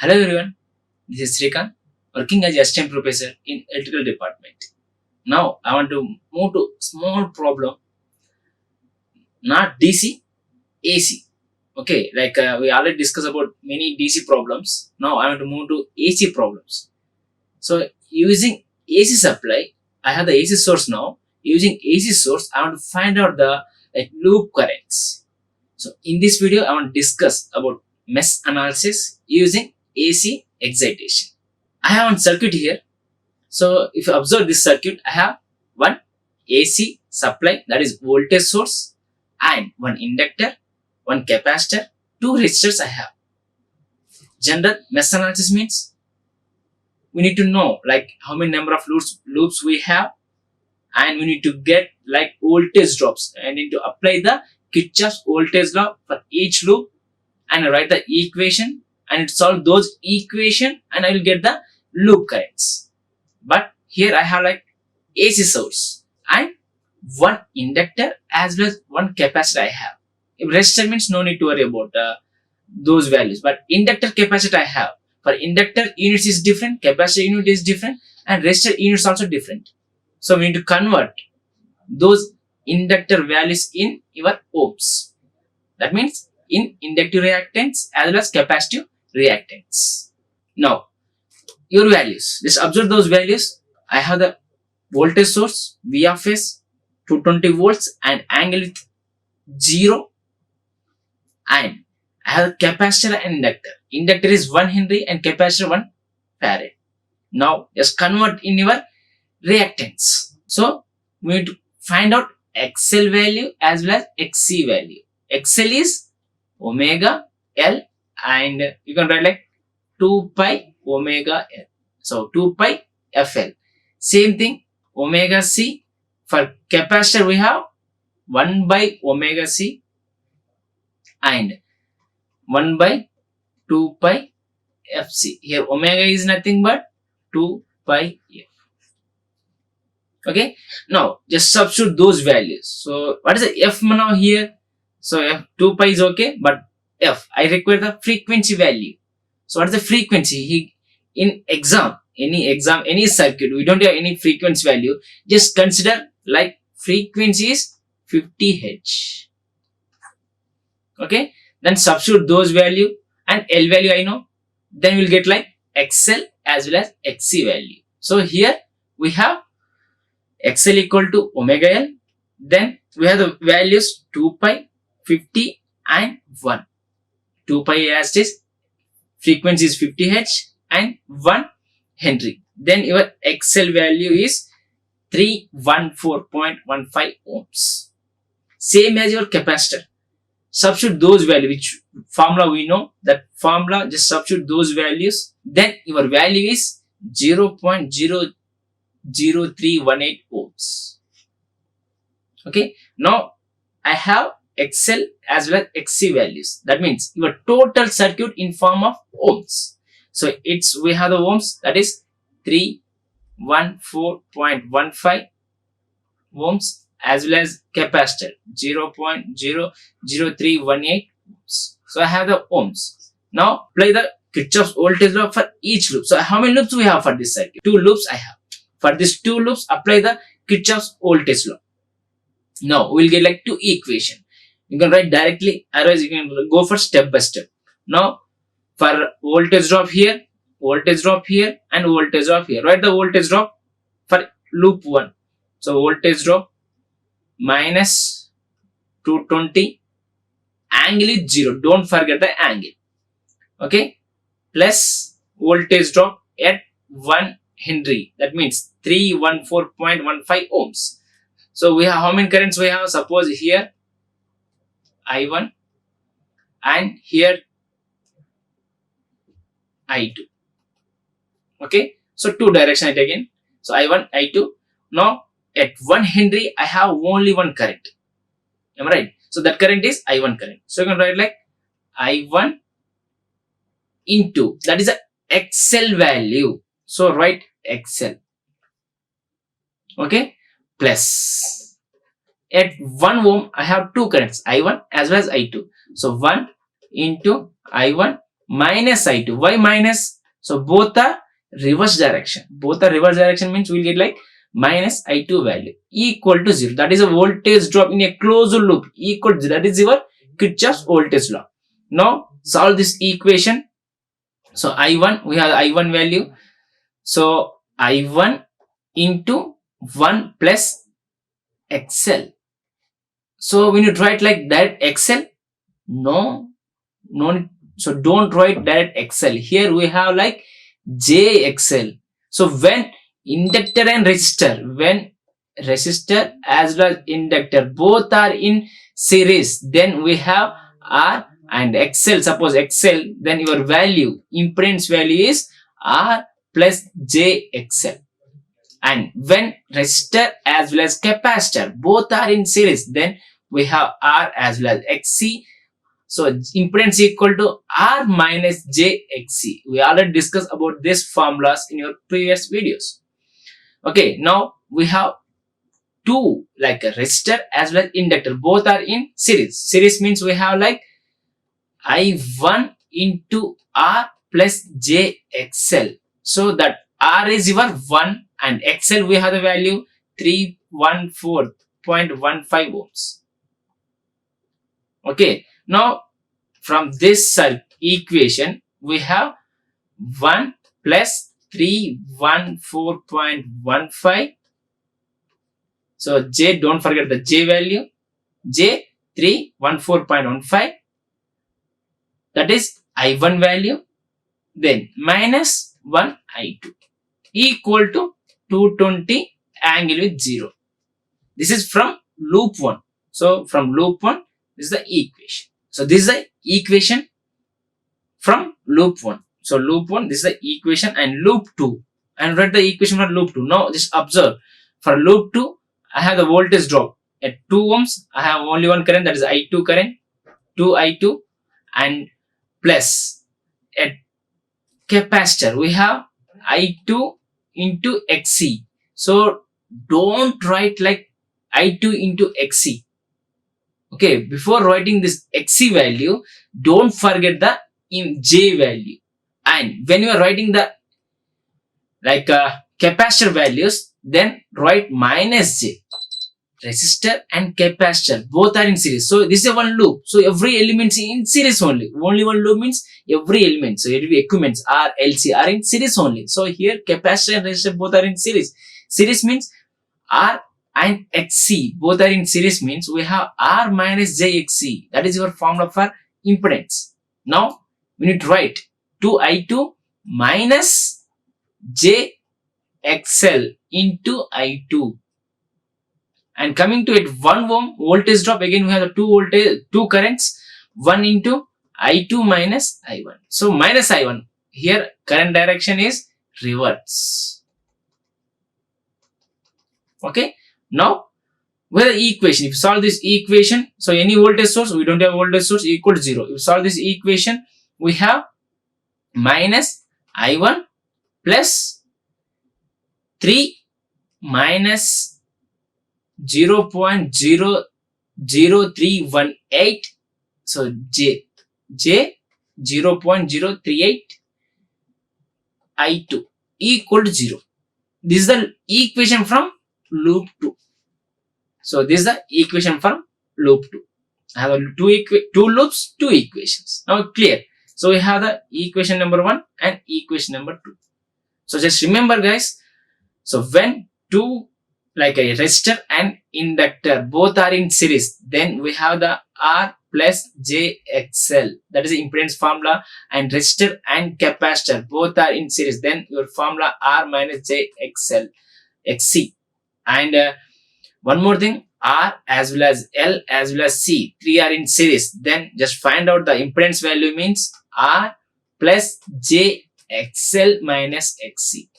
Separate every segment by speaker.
Speaker 1: Hello everyone, this is Srikanth, working as assistant professor in electrical department. Now I want to move to small problem, not DC, AC. Okay, we already discussed about many DC problems. Now I want to move to AC problems. So using AC supply, I have the AC source now. Using AC source, I want to find out the loop currents. So in this video, I want to discuss about mesh analysis using AC excitation. I have one circuit here. So if you observe this circuit, I have one AC supply, that is voltage source, and one inductor, one capacitor, two resistors I have. General mesh analysis means we need to know how many number of loops we have, and we need to get voltage drops, and need to apply the Kirchhoff's voltage law for each loop and write the equation and solve those equation, and I will get the loop currents. But here I have AC source and one inductor as well as one capacitor I have. If resistor means no need to worry about those values, but inductor capacitor I have. For inductor units is different, capacitor unit is different, and resistor units also different. So we need to convert those inductor values in your ohms. That means in inductive reactance as well as capacitive reactance. Now your values, just observe those values. I have the voltage source V of S 220 volts and angle with 0, and I have the capacitor and inductor. Inductor is 1 Henry and capacitor 1 Farad. Now just convert in your reactance. So we need to find out XL value as well as XC value. XL is omega L, and you can write 2 pi omega L. So 2 pi FL. Same thing, omega C. For capacitor we have 1 by omega C and 1 by 2 pi FC. Here omega is nothing but 2 pi F. Okay, now just substitute those values. So what is the F now here? So F 2 pi is okay, but F, I require the frequency value. So what is the frequency? In any circuit, we don't have any frequency value. Just consider frequency is 50 Hz. Okay, then substitute those value, and L value I know. Then we'll get XL as well as XC value. So here we have XL equal to omega L. Then we have the values 2 pi, 50 and 1. 2 pi as this, frequency is 50 Hz and 1 Henry. Then your XL value is 314.15 ohms. Same as your capacitor. Substitute those values, which formula we know, that formula, just substitute those values. Then your value is 0.00318 ohms. Okay, now I have XL as well as XC values. That means your total circuit in form of ohms. So we have the ohms, that is 314.15 ohms, as well as capacitor 0.00318 ohms. So I have the ohms. Now apply the Kirchhoff's voltage law for each loop. So how many loops we have for this circuit? 2 loops I have. For these 2 loops, apply the Kirchhoff's voltage law. Now we'll get 2 equation. You can write directly, otherwise you can go for step by step. Now for voltage drop here, voltage drop here, and voltage drop here. Write the voltage drop for loop 1. So voltage drop minus 220, angle is 0. Don't forget the angle. Okay, plus voltage drop at 1 Henry. That means 314.15 ohms. So we have how many currents we have? Suppose here I1 and here I2. Okay, so 2 direction I take in. So I1, I2. Now at 1 Henry I have only one current. Am I right? So that current is I1 current. So you can write I1 into, that is a XL value. So write XL. Okay, plus at 1 ohm I have 2 currents, I1 as well as I2. So 1 into I1 minus I2. Why minus? So both are reverse direction. Both are reverse direction means we'll get like minus I2 value equal to 0. That is a voltage drop in a closed loop equal to 0. That is your Kirchhoff's voltage law. Now solve this equation. So I1, we have I1 value. So I1 into 1 plus XL. So when you write like that XL, no, so don't write direct XL. Here we have like JXL. So when inductor and resistor, when resistor as well as inductor both are in series, then we have R and XL. Suppose XL, then your value, impedance value is R plus JXL. And when resistor as well as capacitor both are in series, then we have R as well as XC. So impedance equal to R minus JXC. We already discussed about these formulas in your previous videos. Okay, now we have two, like a resistor as well as inductor. Both are in series. Series means we have like I1 into R plus JXL. So that R is your 1 and XL we have the value 314.15 ohms. Okay, now from this equation we have 1 plus 314.15. So J, don't forget the J value, J 314.15, that is I1 value, then minus 1 I2 equal to 220 angle with 0. This is from loop 1. So from loop 1, this is the equation. So this is the equation from loop 1. So loop 1, this is the equation, and loop 2. And write the equation for loop 2. Now just observe. For loop 2, I have the voltage drop. At 2 ohms, I have only one current, that is I2 current, 2 I2, and plus at capacitor, we have I2 into XC. So don't write like I2 into XC. Okay, before writing this XC value, don't forget the J value. And when you are writing the like capacitor values, then write minus J. Resistor and capacitor both are in series. So this is one loop. So every element is in series only. Only one loop means every element. So every equipments R, LC are in series only. So here capacitor and resistor both are in series. Series means R and XC both are in series means we have R minus JXC. That is your formula for impedance. Now we need to write 2I2 minus JXL into I2. And coming to it, 1 ohm voltage drop, again we have the two currents, 1 into I2 minus I1. So minus I1, here current direction is reverse. Okay, now where the equation, if you solve this equation, so any voltage source, we don't have voltage source, equal to 0. If you solve this equation, we have minus I1 plus 3 minus 0.00318. So J 0.038 I2 equal to 0. This is the equation from loop 2. So this is the equation from loop 2. I have two loops, two equations. Now clear. So we have the equation number 1 and equation number 2. So just remember guys, so when two, like a resistor and inductor both are in series, then we have the R plus JXL, that is the impedance formula, and resistor and capacitor both are in series, then your formula R minus JXL XC. And one more thing, R as well as L as well as C, 3 are in series, then just find out the impedance value means R plus JXL minus XC.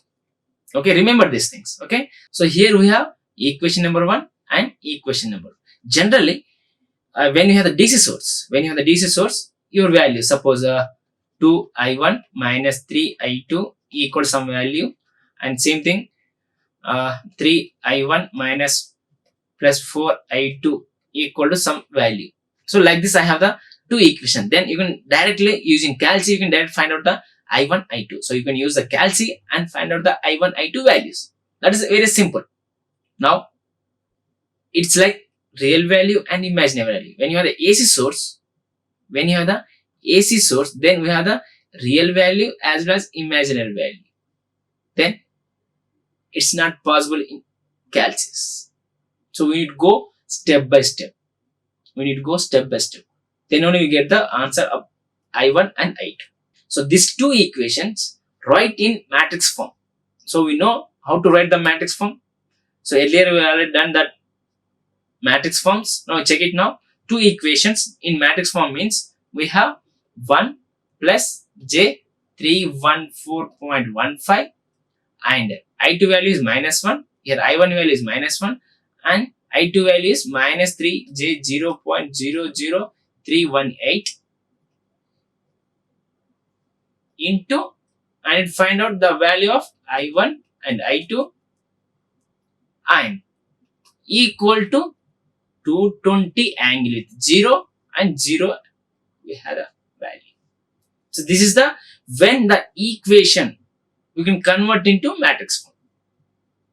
Speaker 1: Okay, remember these things. Okay, so here we have equation number 1 and equation number 2. Generally, when you have the DC source, your value, suppose 2 I1 minus 3 I2 equal some value, and same thing 3 I1 minus plus 4 I2 equal to some value. So like this I have the two equation. Then you can directly using calci, you can directly find out the I1, I2. So you can use the calci and find out the I1, I2 values. That is very simple. Now it's like real value and imaginary value. When you have the AC source, then we have the real value as well as imaginary value. Then it's not possible in calculus. So we need to go step by step. Then only we get the answer of I1 and I2. So these two equations write in matrix form. So we know how to write the matrix form. So earlier we already done that matrix forms. Now check it now. Two equations in matrix form means we have 1 plus j 314.15 and I2 value is minus 1. Here I1 value is minus 1 and I2 value is minus 3 j 0.00318 into, and find out the value of I1 and I2 and equal to 220 angle with 0 and 0 we have a value. So this is the when the equation we can convert into matrix form.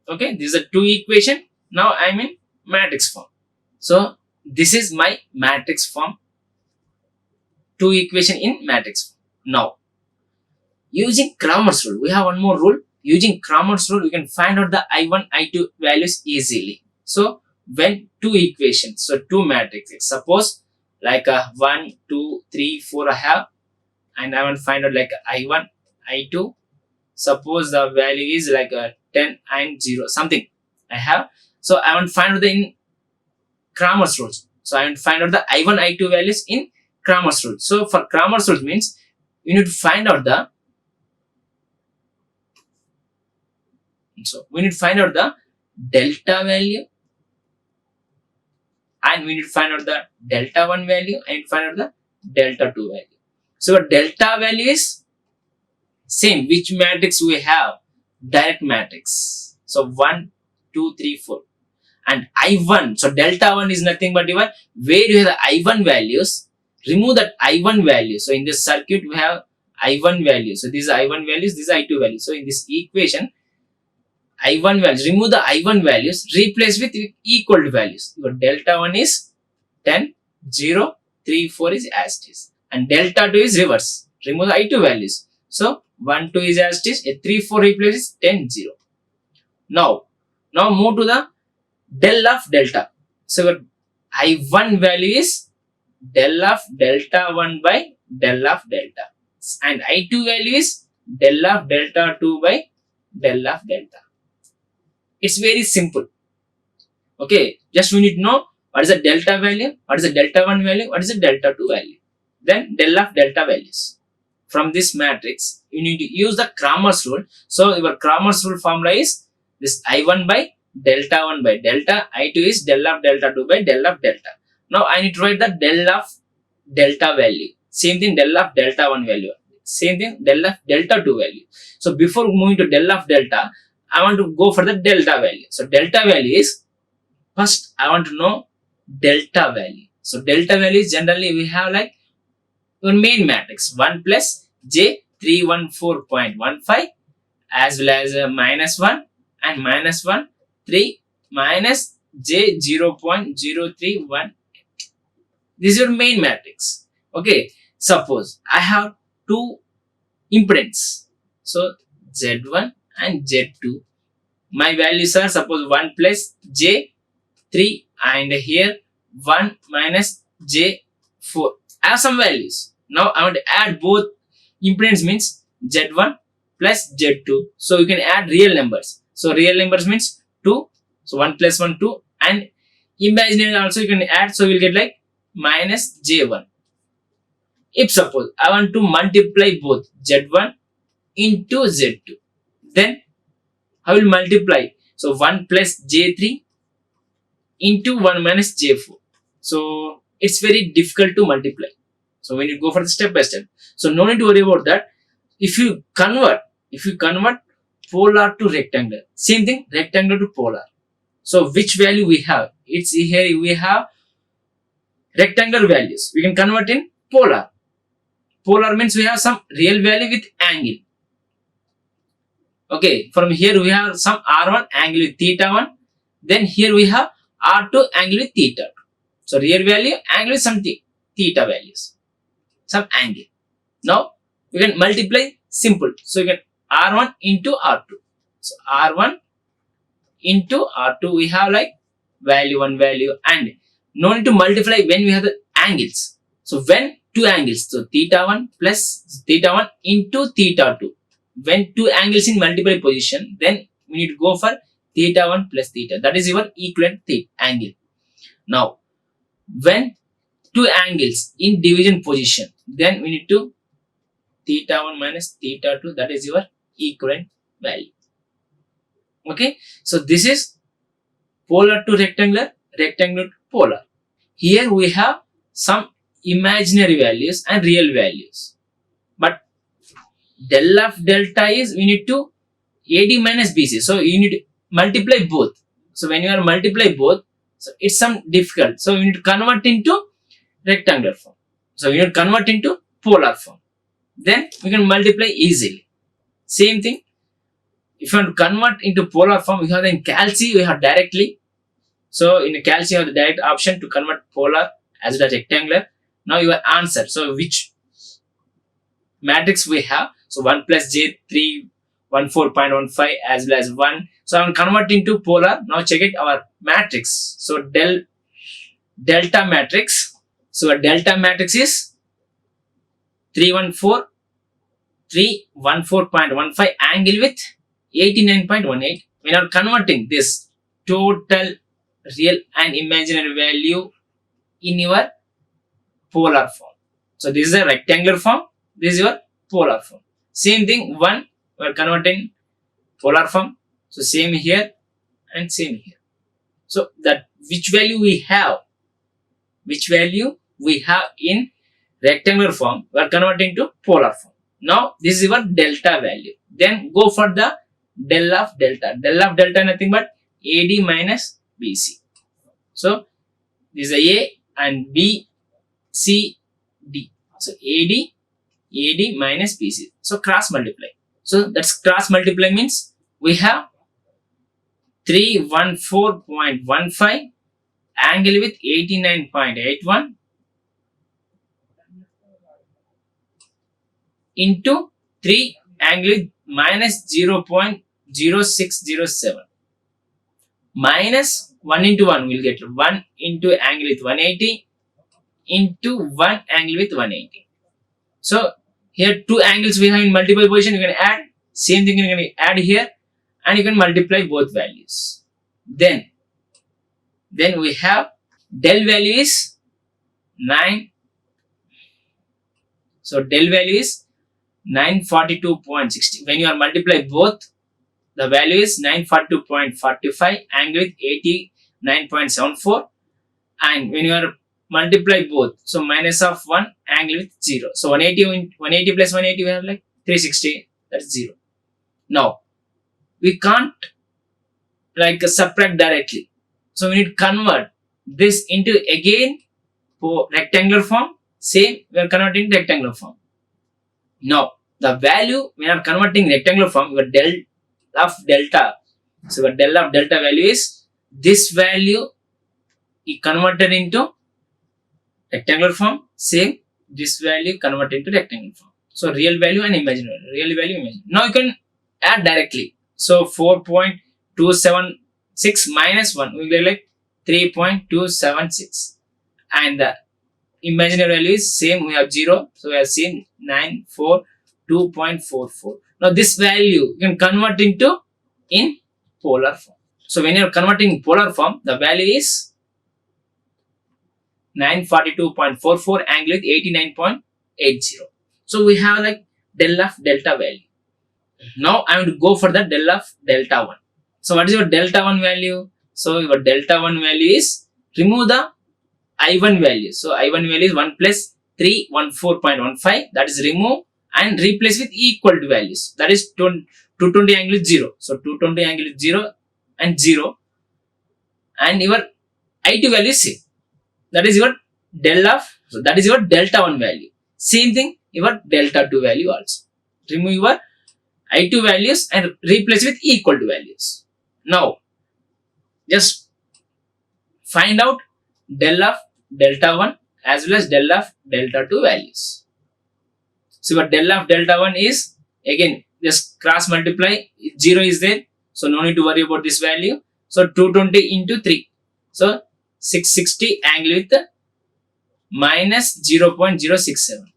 Speaker 1: Okay, this is a two equation. Now I am in matrix form. So this is my matrix form. Two equation in matrix form. Now using Cramer's rule, we have one more rule. Using Cramer's rule, we can find out the I1, I2 values easily. So when two equations, so two matrices, suppose like a 1, 2, 3, 4 I have, and I want to find out like I1, I2. Suppose the value is like a 10 and 0 something I have. So I want to find out the in Cramer's rules. So I want to find out the I1, I2 values in Cramer's rule. So for Cramer's rule means you need to find out the delta value, and we need to find out the delta 1 value, and find out the delta 2 value. So delta value is same which matrix we have, direct matrix. So 1, 2, 3, 4 and I1. So delta 1 is nothing but your where you have the I1 values, remove that I1 value. So in this circuit we have I1 value. So these are I1 values, these are I2 values. So in this equation I1 values, remove the I1 values, replace with equal to values. Your delta 1 is 10, 0, 3, 4 is as it is. And delta 2 is reverse. Remove the I2 values. So 1, 2 is as it is. 3, 4 replaces 10, 0. Now move to the del of delta. So your I1 value is del of delta 1 by del of delta. And I2 value is del of delta 2 by del of delta. It's very simple. Okay, just we need to know what is the delta value, what is the delta 1 value, what is the delta 2 value. Then del of delta values. From this matrix, you need to use the Cramer's rule. So your Cramer's rule formula is this I1 by delta 1 by delta, I2 is del of delta 2 by del of delta. Now I need to write the del of delta value. Same thing, del of delta 1 value. Same thing, del of delta 2 value. So before moving to del of delta, I want to go for the delta value. So delta value is, first I want to know delta value. So delta value is generally we have like your main matrix 1 plus j 314.15 as well as minus 1 and minus 1 3 minus j 0.0318. This is your main matrix. Okay, suppose I have two impedance, so z1 and z2. My values are suppose 1 plus j3 and here 1 minus j4. I have some values. Now I want to add both impedance means z1 plus z2. So you can add real numbers. So real numbers means 2. So 1 plus 1 2 and imaginary also you can add. So we'll get like minus j1. If suppose I want to multiply both z1 into z2, then I will multiply. So 1 plus j3 into 1 minus j4. So it's very difficult to multiply. So when you go for the step by step, so no need to worry about that. If you convert polar to rectangular, same thing, rectangular to polar. So which value we have? It's here we have rectangular values. We can convert in polar. Polar means we have some real value with angle. Okay, from here we have some R1 angle with theta 1. Then here we have R2 angle with theta 2. So real value angle with some theta values, some angle. Now we can multiply simple. So you can R1 into R2. So R1 into R2 we have like value 1 value, and no need to multiply when we have the angles. So when two angles, so theta 1 plus theta 1 into theta 2. When two angles in multiple position, then we need to go for theta 1 plus theta. That is your equivalent angle. Now, when two angles in division position, then we need to theta 1 minus theta 2. That is your equivalent value. Okay. So this is polar to rectangular, rectangular to polar. Here we have some imaginary values and real values. But del of delta is we need to AD minus BC. So you need to multiply both. So when you are multiply both, so it's some difficult. So you need to convert into rectangular form. So you need to convert into polar form. Then we can multiply easily. Same thing. If you want to convert into polar form, we have in calci, we have directly. So in calci, you have the direct option to convert polar as well as rectangular. Now your answer. So which matrix we have? So 1 plus j 3 14.15 as well as 1. So I'm converting to polar. Now check it our matrix. So delta matrix. So a delta matrix is 314.15 angle with 89.18. We are converting this total real and imaginary value in your polar form. So this is a rectangular form. This is your polar form. Same thing, 1 we are converting polar form. So same here and same here. So that which value we have in rectangular form, we are converting to polar form. Now this is your delta value. Then go for the del of delta. Del of delta nothing but AD minus BC. So this is A and B, C, D. So AD minus BC. So cross multiply. So that's cross multiply means we have 314.15 angle with 89.81 into 3 angle with minus 0.0607 minus 1 into 1 will get 1 into angle with 180 into 1 angle with 180. So here two angles we have in multiple position, you can add, same thing you can add here, and you can multiply both values. Then we have del value is 9. So del value is 942.60. When you are multiply both, the value is 942.45 angle with 89.74, and when you are multiply both, so minus of 1 angle with 0. So 180 plus 180 we have like 360, that's 0. Now we can't like subtract directly, so we need to convert this into again for rectangular form. Same, we are converting rectangular form. Now the value we are converting rectangular form, your del of delta. So your del of delta value is this value is converted into rectangular form. Same, this value converted into rectangular form. So real value and imaginary. Real value, imaginary. Now you can add directly. So 4.276 minus 1 will be like 3.276, and the imaginary value is same, we have 0. So we have seen 942.44. Now this value you can convert into in polar form. So when you are converting polar form, the value is 942.44 angle with 89.80. So we have like del of delta value. Now I am to go for the del of delta 1. So what is your delta 1 value? So your delta 1 value is, remove the I1 value. So I1 value is 1 plus 314.15. That is remove and replace with equal to values. That is 220 angle is 0. So 220 angle is 0 and 0. And your I2 value is same. That is your del of So that is your delta 1 value. Same thing, your delta 2 value also. Remove your I2 values and replace with equal to values. Now, just find out del of delta 1 as well as del of delta 2 values. So what del of delta 1 is, again, just cross multiply, 0 is there, so no need to worry about this value. So 220 into 3. So 660 angle with minus 0.067.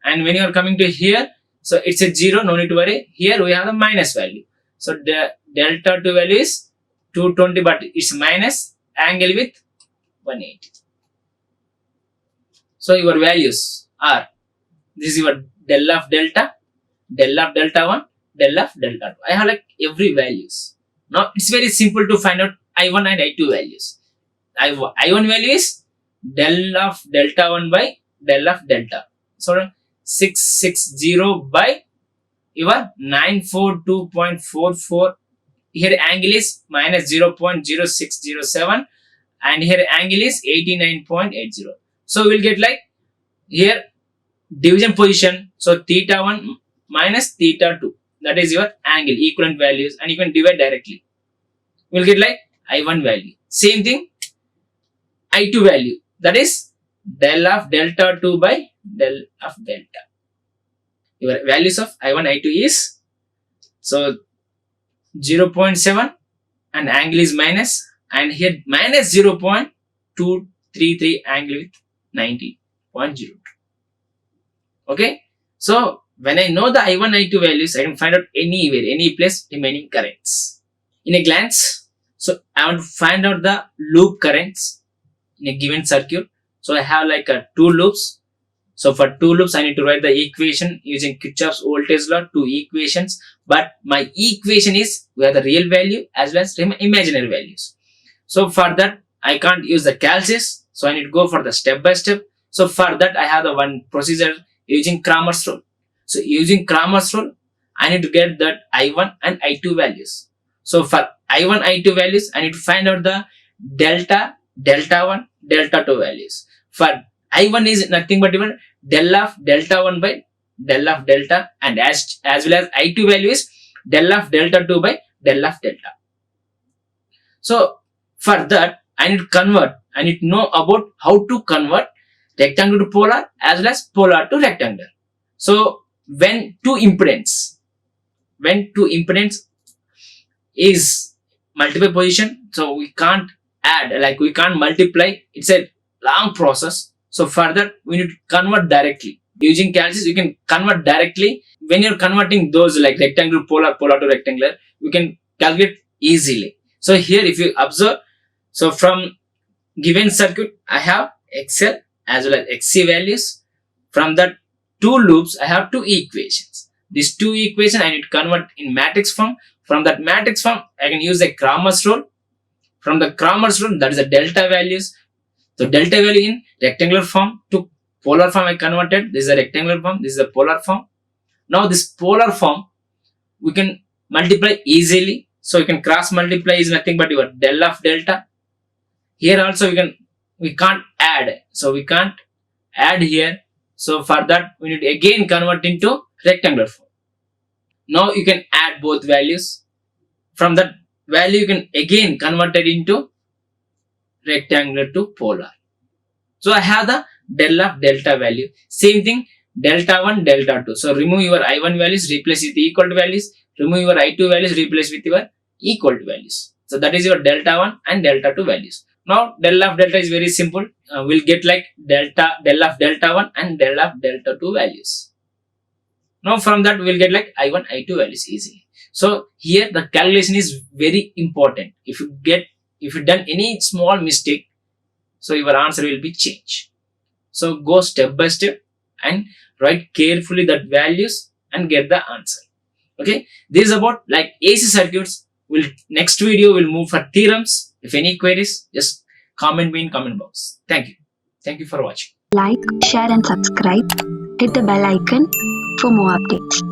Speaker 1: And when you are coming to here, so it's a 0, no need to worry. Here we have the minus value. So the delta 2 value is 220, but it's minus, angle with 180. So your values are, this is your del of delta 1, del of delta 2. I have like every values. Now it's very simple to find out I1 and I2 values. I1 value is del of delta 1 by del of delta. So 660 by your 942.44. Here angle is minus 0.0607 and here angle is 89.80. So we will get like here division position. So theta 1 minus theta 2. That is your angle, equivalent values, and you can divide directly. We will get like I1 value. Same thing, I2 value. That is del of delta 2 by del of delta. Your values of I1, I2 is, so 0.7 and angle is minus, and here minus 0.233 angle with 90.02. Okay, so when I know the I1, I2 values, I can find out anywhere, any place remaining currents. In a glance, so I want to find out the loop currents in a given circuit. So I have like 2 loops. So for 2 loops, I need to write the equation using Kirchhoff's voltage law, 2 equations. But my equation is, we have the real value as well as imaginary values. So for that, I can't use the calculus. So I need to go for the step by step. So for that, I have the one procedure using Cramer's rule. So using Cramer's rule, I need to get that I1 and I2 values. So for I1, I2 values, I need to find out the delta 1, delta 2 values. For I1 is nothing but even del of delta 1 by del of delta, and as well as I2 value is del of delta 2 by del of delta. So for that, I need to convert. I need to know about how to convert rectangle to polar as well as polar to rectangular. So when two impedance is multiple position, so we can't add, like we can't multiply. It's a long process. So further, we need to convert directly. Using calculus, you can convert directly. When you're converting those like rectangle, polar to rectangular, we can calculate easily. So here, if you observe, so from given circuit, I have XL as well as XC values. From that 2 loops, I have 2 equations. These 2 equations I need to convert in matrix form. From that matrix form, I can use the Cramer's rule. From the Cramer's rule, that is the delta values. So delta value in rectangular form to polar form I converted. This is a rectangular form. This is a polar form. Now this polar form we can multiply easily. So you can cross multiply is nothing but your del of delta. Here also we can't add. So we can't add here. So for that we need to again convert into rectangular form. Now you can add both values. From that value you can again convert it into rectangular to polar. So I have the del of delta value. Same thing, delta 1, delta 2. So remove your I1 values, replace with equal to values. Remove your I2 values, replace with your equal to values. So that is your delta 1 and delta 2 values. Now del of delta is very simple. We'll get like del of delta 1 and del of delta 2 values. Now from that we'll get like I1, I2 values easily. So here the calculation is very important. If you done any small mistake, so your answer will be changed. So go step by step and write carefully that values and get the answer. Okay, this is about like AC circuits. Next video will move for theorems. If any queries, just comment me in comment box. Thank you. Thank you for watching.
Speaker 2: Like, share and subscribe. Hit the bell icon for more updates.